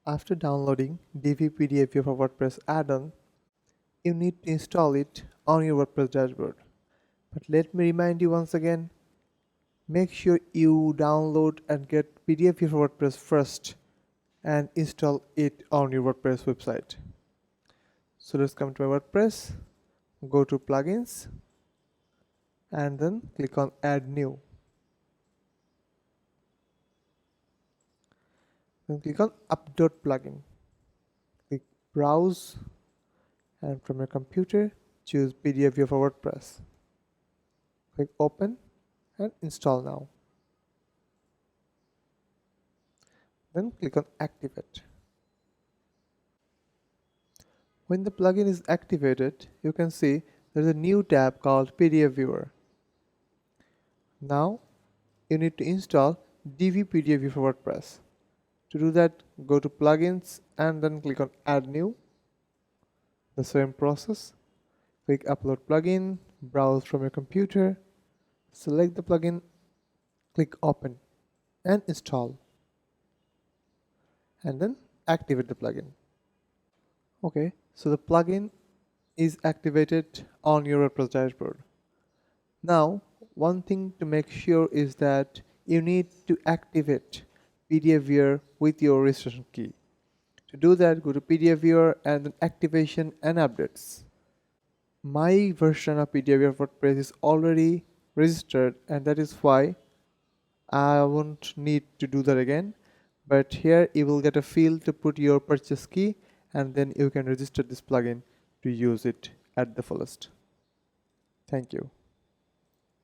After downloading Divi PDF for WordPress add-on, you need to install it on your WordPress dashboard. But let me remind you once again, make sure you download and get PDF for WordPress first and install it on your WordPress website. So let's come to my WordPress, go to plugins, and then click on add new. Then click on upload plugin. Click browse, and from your computer choose PDF viewer for WordPress. Click open and install now. Then click on activate. When the plugin is activated, you can see there is a new tab called PDF viewer. Now you need to install Divi PDF viewer for WordPress. To do that, go to plugins and then click on add new. The same process. Click upload plugin, browse from your computer, select the plugin, click open and install, and then activate the plugin. Okay, so the plugin is activated on your WordPress dashboard. Now, one thing to make sure is that you need to activate PDF viewer with your registration key. To do that, go to PDF viewer and then activation and updates. My version of PDF viewer WordPress is already registered, and that is why I won't need to do that again. But here you will get a field to put your purchase key, and then you can register this plugin to use it at the fullest. Thank you.